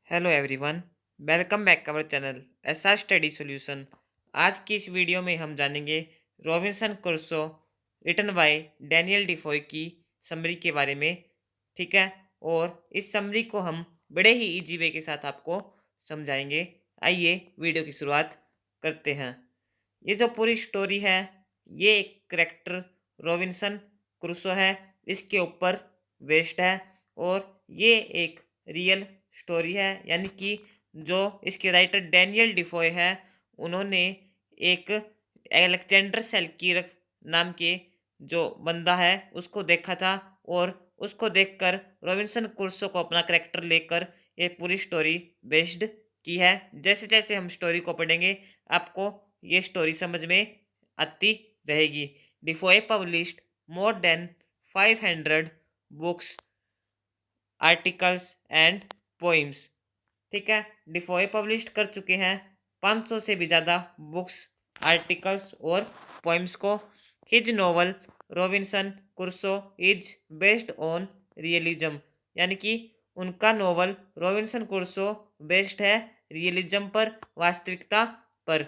Hello everyone, welcome back our channel SR study solution. आज की इस वीडियो में हम जानेंगे Robinson Crusoe written by Daniel Defoe की समरी के बारे में। ठीक है, और इस समरी को हम बड़े ही इजी वे के साथ आपको समझाएंगे। आइए वीडियो की शुरुआत करते हैं। ये जो पूरी स्टोरी है, ये एक करेक्टर रॉबिन्सन क्रूसो है, इसके ऊपर बेस्ड है। और ये एक रियल स्टोरी है, यानी कि जो इसके राइटर डैनियल डिफोय है, उन्होंने एक अलेक्जेंडर सेल्कीरक नाम के जो बंदा है उसको देखा था, और उसको देखकर रॉबिन्सन क्रूसो को अपना करेक्टर लेकर ये पूरी स्टोरी बेस्ड की है। जैसे जैसे हम स्टोरी को पढ़ेंगे आपको ये स्टोरी समझ में आती रहेगी। Defoe published more than 500 books, articles and poems. ठीक है, डिफोय पब्लिश कर चुके हैं 500 से भी ज़्यादा बुक्स, आर्टिकल्स और पोइम्स को। His novel Robinson Crusoe is based on realism, यानी कि उनका नोवेल रॉबिन्सन क्रूसो बेस्ड है रियलिज्म पर, वास्तविकता पर।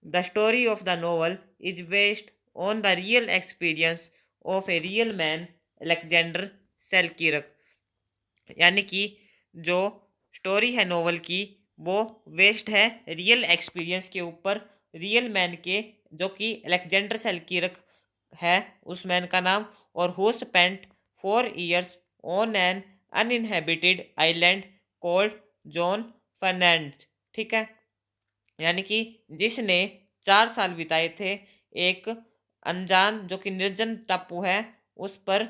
The story of the novel is based on the real experience of a real man, Alexander Selkirk. यानी कि जो स्टोरी है नोवेल की, वो बेस्ड है रियल एक्सपीरियंस के ऊपर, रियल मैन के, जो कि अलेक्जेंडर सेल्कीरक है उस मैन का नाम, और who spent 4 years on an uninhabited island called John Fernand. ठीक है, यानी कि जिसने 4 साल बिताए थे एक अनजान, जो कि निर्जन टापू है उस पर।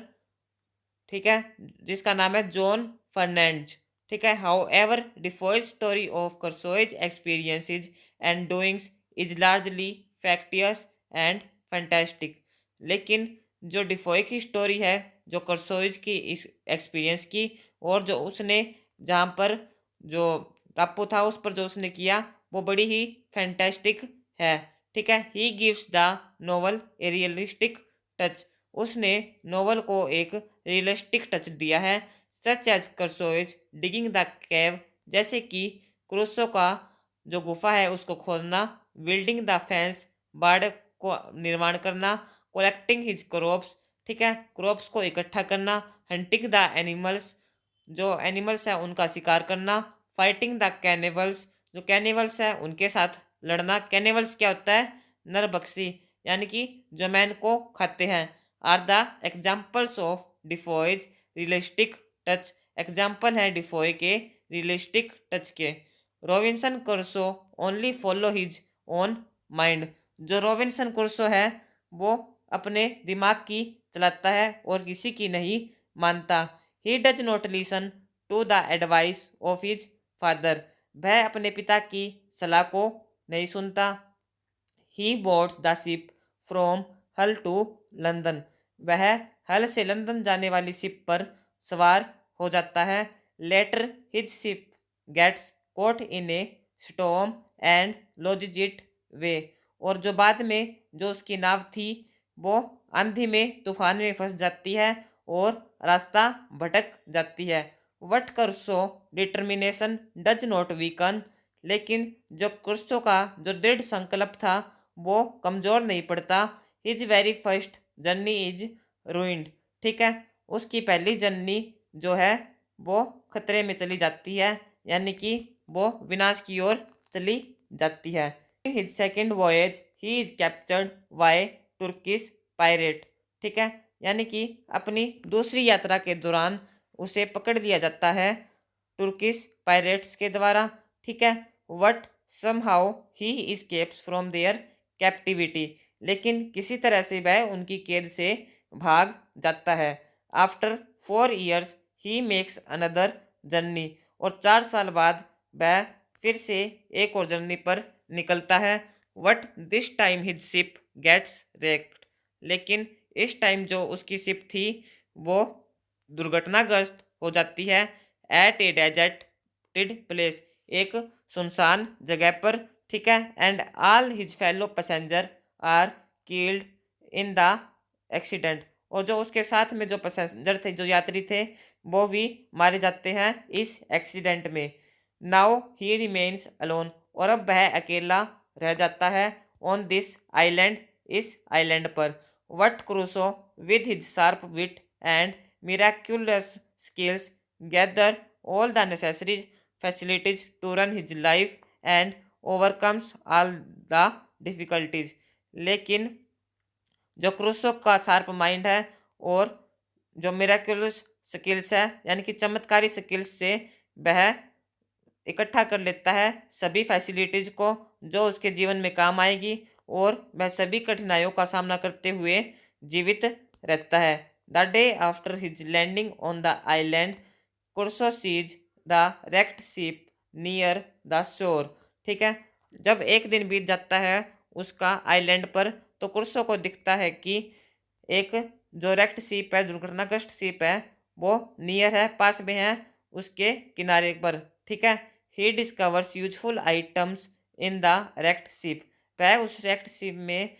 ठीक है, जिसका नाम है जॉन फर्नांड। ठीक है, however Defoe story of Crusoe's experiences and doings is largely factious and fantastic. लेकिन जो डिफॉय की स्टोरी है, जो कर्सोइज की इस एक्सपीरियंस की, और जो उसने जहाँ पर जो टापू था उस पर जो उसने किया, वो बड़ी ही फैंटास्टिक है। ठीक है, he gives the novel a realistic touch. उसने नोवेल को एक रियलिस्टिक टच दिया है। Such as Crusoe's digging the cave, जैसे कि क्रूसो का जो गुफा है उसको खोदना, बिल्डिंग द फेंस, बाड़ को निर्माण करना, कलेक्टिंग हिज क्रॉप्स। ठीक है, क्रॉप्स को इकट्ठा करना, हंटिंग द एनिमल्स, जो एनिमल्स है उनका शिकार करना, फाइटिंग द कैनिबल्स, जो कैनिबल्स है उनके साथ लड़ना। कैनिबल्स क्या होता है? नरभक्षी, यानी कि जो मैन को खाते हैं। Are the examples of Defoe's realistic touch, example है डिफोय के रियलिस्टिक टच के। Robinson Crusoe only follow his own mind, जो रॉबिन्सन क्रूसो है वो अपने दिमाग की चलाता है और किसी की नहीं मानता। He does not listen to the advice of his father, वह अपने पिता की सलाह को नहीं सुनता। He boats the ship from Hull to London, वह हल से लंदन जाने वाली शिप पर सवार हो जाता है। Later his ship gets caught in a storm and loses it way, और जो बाद में जो उसकी नाव थी वो आंधी में, तूफान में फंस जाती है और रास्ता भटक जाती है। But Crusoe determination does not weaken, लेकिन जो क्रुश्चो का जो दृढ़ संकल्प था वो कमज़ोर नहीं पड़ता। His very first journey is ruined. ठीक है, उसकी पहली जर्नी जो है वो खतरे में चली जाती है, यानी कि वो विनाश की ओर चली जाती है। His second voyage he is captured by Turkish pirate. ठीक है, यानी कि अपनी दूसरी यात्रा के दौरान उसे पकड़ लिया जाता है तुर्किश पायरेट्स के द्वारा। ठीक है, but somehow he escapes from their captivity, लेकिन किसी तरह से वह उनकी कैद से भाग जाता है। After 4 years he makes another journey, और 4 साल बाद वह फिर से एक और जर्नी पर निकलता है। What this time his ship gets wrecked, लेकिन इस टाइम जो उसकी शिप थी वो दुर्घटनाग्रस्त हो जाती है। एट ए डेजर्टेड प्लेस, एक सुनसान जगह पर। ठीक है, and all his fellow passenger are killed in the accident, और जो उसके साथ में जो पैसेंजर थे, जो यात्री थे, वो भी मारे जाते हैं इस एक्सीडेंट में। नाउ ही रिमेन्स अलोन, और अब वह अकेला रह जाता है। ऑन दिस आइलैंड, इस आइलैंड पर। But Crusoe with his sharp wit and miraculous skills gather all the necessary facilities to run his life and overcomes all the difficulties. लेकिन जो क्रूसो का शार्प माइंड है और जो मिराक्युलस स्किल्स है यानी कि चमत्कारी स्किल्स से वह इकट्ठा कर लेता है सभी फैसिलिटीज को जो उसके जीवन में काम आएगी, और वह सभी कठिनाइयों का सामना करते हुए जीवित रहता है। The day after his landing on the island, Crusoe sees the wrecked ship near the shore. ठीक है, जब एक दिन बीत जाता है उसका आइलैंड पर, तो कुर्सो को दिखता है कि एक जो रेक्ट शिप है, दुर्घटनाग्रस्त शिप है, वो नियर है, पास में है, उसके किनारे पर। ठीक है, he discovers useful items in the wrecked ship. वह उस रेक्ट शिप में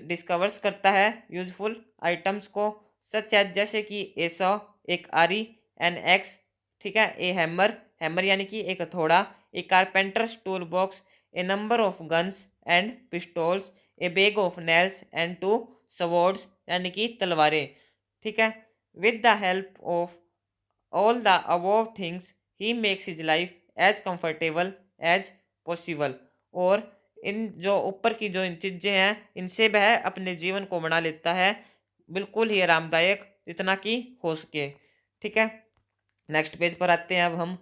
डिस्कवर्स करता है यूजफुल आइटम्स को, सच एज जैसे कि ए सॉ एक आरी, एन एक्स, ठीक है, ए हैमर, हैमर यानी कि एक हथौड़ा, a carpenter's tool box, a number of guns and pistols, a bag of nails and two swords यानी कि तलवारें। ठीक है, with the help of all the above things he makes his life as comfortable as possible. और इन जो ऊपर की जो इन चीज़ें हैं, इनसे वह अपने जीवन को बना लेता है बिल्कुल ही आरामदायक, जितना कि हो सके। ठीक है, नेक्स्ट पेज पर आते हैं अब हम।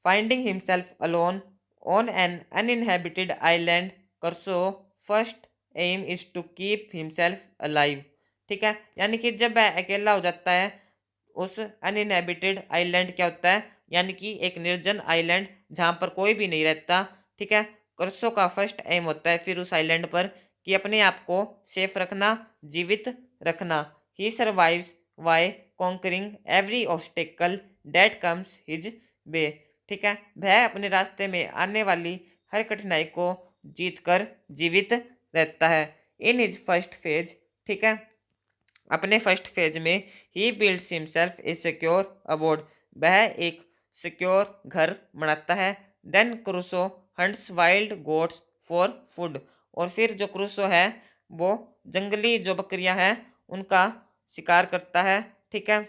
Finding himself alone on an uninhabited island, Crusoe first aim is to keep himself alive. ठीक है, यानी कि जब वह अकेला हो जाता है उस अनइनहेबिटेड आइलैंड, क्या होता है, यानी कि एक निर्जन आइलैंड जहाँ पर कोई भी नहीं रहता। ठीक है, कर्सो का फर्स्ट एम होता है फिर उस आइलैंड पर कि अपने आप को सेफ रखना, जीवित रखना। He survives by conquering every obstacle that comes his way. ठीक है, वह अपने रास्ते में आने वाली हर कठिनाई को जीत कर जीवित रहता है। इन हिज फर्स्ट फेज, ठीक है, अपने फर्स्ट फेज में ही builds himself a secure abode, वह एक सिक्योर घर बनाता है। Then Crusoe hunts wild goats for food, और फिर जो क्रूसो है वो जंगली जो बकरियां हैं उनका शिकार करता है। ठीक है,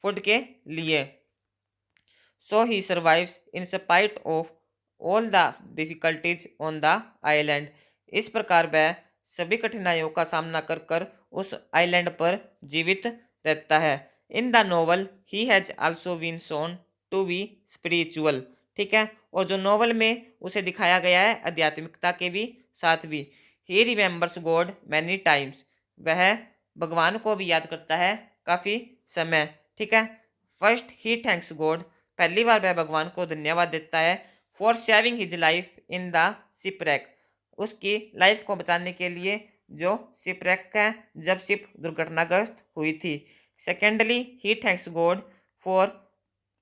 फूड के लिए। So he survives in spite of all the difficulties on the island. इस प्रकार वह सभी कठिनाइयों का सामना कर कर उस आइलैंड पर जीवित रहता है। In the novel he has also been shown to be spiritual. ठीक है, और जो नोवेल में उसे दिखाया गया है आध्यात्मिकता के भी साथ भी। He remembers God many times, वह भगवान को भी याद करता है काफ़ी समय। ठीक है, फर्स्ट ही थैंक्स गॉड, पहली बार वह भगवान को धन्यवाद देता है for saving his life in the shipwreck, उसकी लाइफ को बचाने के लिए जो शिपरेक है जब शिप दुर्घटनाग्रस्त हुई थी। Secondly he thanks God for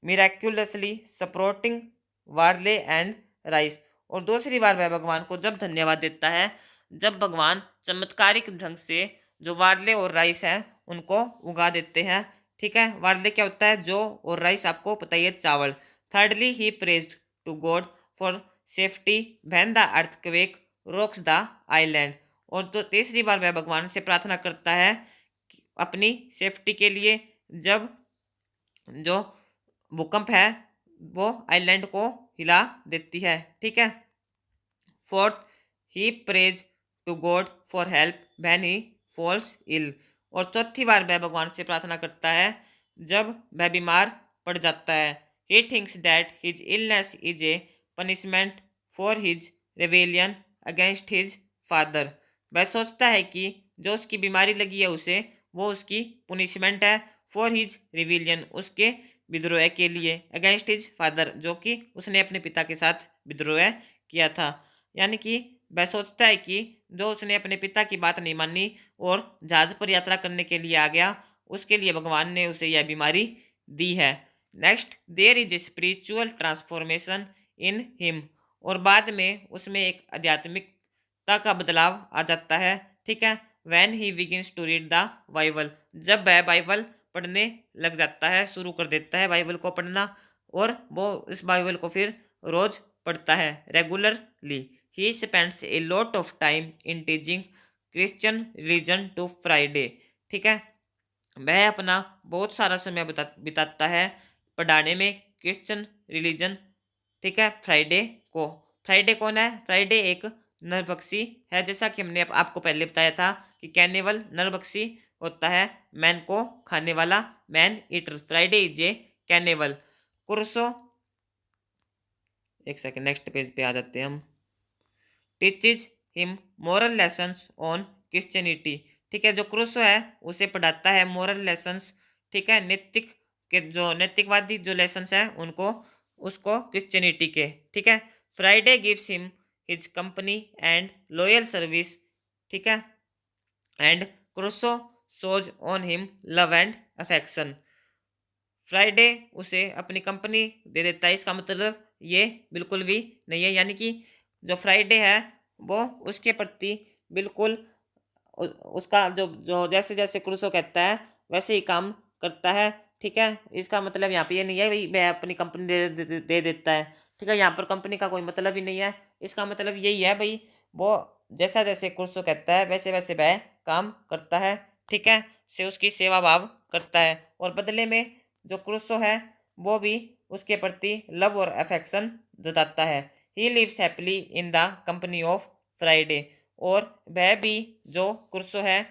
miraculously supporting barley and rice, और दूसरी बार वह भगवान को जब धन्यवाद देता है जब भगवान चमत्कारिक ढंग से जो वार्ले और राइस हैं उनको उगा देते हैं। ठीक है, वार्ले क्या होता है, जो, और राइस आपको पता ही है, चावल। Thirdly he praised to God for safety when the earthquake rocks the island, और तो तीसरी बार वह भगवान से प्रार्थना करता है अपनी सेफ्टी के लिए जब जो भूकंप है वो आइलैंड को हिला देती है। ठीक है, fourth he praise to God for help when he falls ill, और चौथी बार वह भगवान से प्रार्थना करता है जब वह बीमार पड़ जाता है। He thinks that his illness is a punishment for his rebellion against his father, वह सोचता है कि जो उसकी बीमारी लगी है उसे, वो उसकी पुनिशमेंट है, फॉर हिज रिविलियन, उसके विद्रोह के लिए, अगेंस्ट हिज फादर, जो कि उसने अपने पिता के साथ विद्रोह किया था। यानी कि वह सोचता है कि जो उसने अपने पिता की बात नहीं मानी और जहाज पर यात्रा करने के लिए आ गया, उसके लिए भगवान ने उसे यह बीमारी दी है। Next, there is a spiritual transformation in him, और बाद में उसमें एक आध्यात्मिकता का बदलाव आ जाता है। ठीक है, when he begins to read the Bible, जब वह बाइबल पढ़ने लग जाता है, शुरू कर देता है बाइबल को पढ़ना, और वो इस बाइबल को फिर रोज पढ़ता है regularly. He spends a lot of time in teaching Christian religion to Friday. ठीक है, वह अपना बहुत सारा समय बिताता है पढ़ाने में क्रिश्चियन रिलीजन। ठीक है, फ्राइडे को। फ्राइडे कौन है? फ्राइडे एक नरभक्षी है, जैसा कि हमने आपको पहले बताया था कि कैनिवल नरभक्षी होता है, मैन को खाने वाला, man eater. Friday is a cannibal. Crusoe, एक सेकंड, नेक्स्ट पेज पे आ जाते हैं हम। Teaches him moral lessons on Christianity. ठीक है, जो क्रूसो है उसे पढ़ाता है मोरल लेसन्स। ठीक है, नैतिक के जो नैतिकवादी जो लेसन्स हैं उनको, उसको क्रिश्चियनिटी के। ठीक है, Friday gives him his company and loyal service. ठीक है, and Crusoe shows on him love and affection. Friday उसे अपनी कंपनी दे देता है, इसका मतलब ये बिल्कुल भी नहीं है, यानी कि जो फ्राइडे है वो उसके प्रति बिल्कुल उसका जो जो जैसे जैसे क्रूसो कहता है वैसे ही काम करता है। ठीक है, इसका मतलब यहाँ पे ये नहीं है भाई मैं अपनी कंपनी दे देता है। ठीक है, यहाँ पर कंपनी का कोई मतलब ही नहीं है, इसका मतलब यही है भाई वो जैसा जैसे क्रूसो कहता है वैसे वैसे वह काम करता है। ठीक है, से उसकी सेवा भाव करता है, और बदले में जो क्रूसो है वो भी उसके प्रति लव और अफेक्शन जताता है। He lives happily in the company of Friday, और वह भी जो क्रूसो है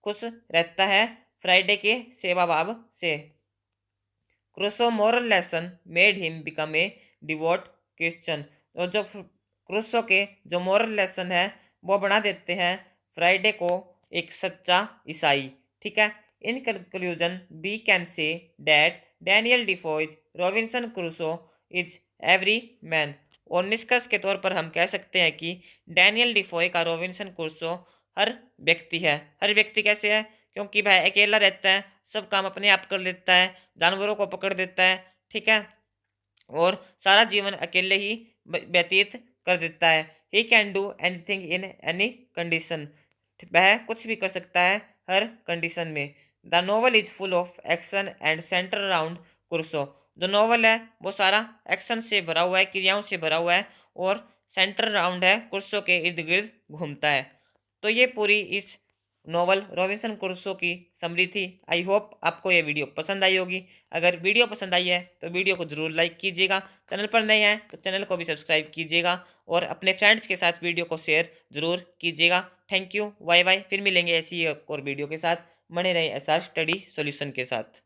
खुश रहता है फ्राइडे के सेवा भाव से। Crusoe moral lesson made him become a devote Christian, और जो क्रूसो के जो मोरल लेसन है वो बना देते हैं फ्राइडे को एक सच्चा ईसाई। ठीक है, in conclusion we can say that Daniel Defoe Robinson Crusoe is every man. और निष्कर्ष के तौर पर हम कह सकते हैं कि डैनियल डिफोय का रॉबिन्सन क्रूसो हर व्यक्ति है। हर व्यक्ति कैसे है? क्योंकि वह अकेला रहता है, सब काम अपने आप कर लेता है, जानवरों को पकड़ देता है। ठीक है, और सारा जीवन अकेले ही व्यतीत कर देता है। He can do anything in any condition, वह कुछ भी कर सकता है हर कंडीशन में। The novel is full of action and centre around Crusoe. जो नोवेल है वो सारा एक्शन से भरा हुआ है, क्रियाओं से भरा हुआ है, और सेंटर राउंड है कुर्सो के इर्द गिर्द घूमता है। तो ये पूरी इस नोवेल रॉबिन्सन क्रूसो की समरी थी। आई होप आपको ये वीडियो पसंद आई होगी। अगर वीडियो पसंद आई है तो वीडियो को ज़रूर लाइक कीजिएगा, चैनल पर नए हैं तो चैनल को भी सब्सक्राइब कीजिएगा, और अपने फ्रेंड्स के साथ वीडियो को शेयर ज़रूर कीजिएगा। Thank you, bye bye. फिर मिलेंगे ऐसी एक और वीडियो के साथ। बने रहे एसआर स्टडी सॉल्यूशन के साथ।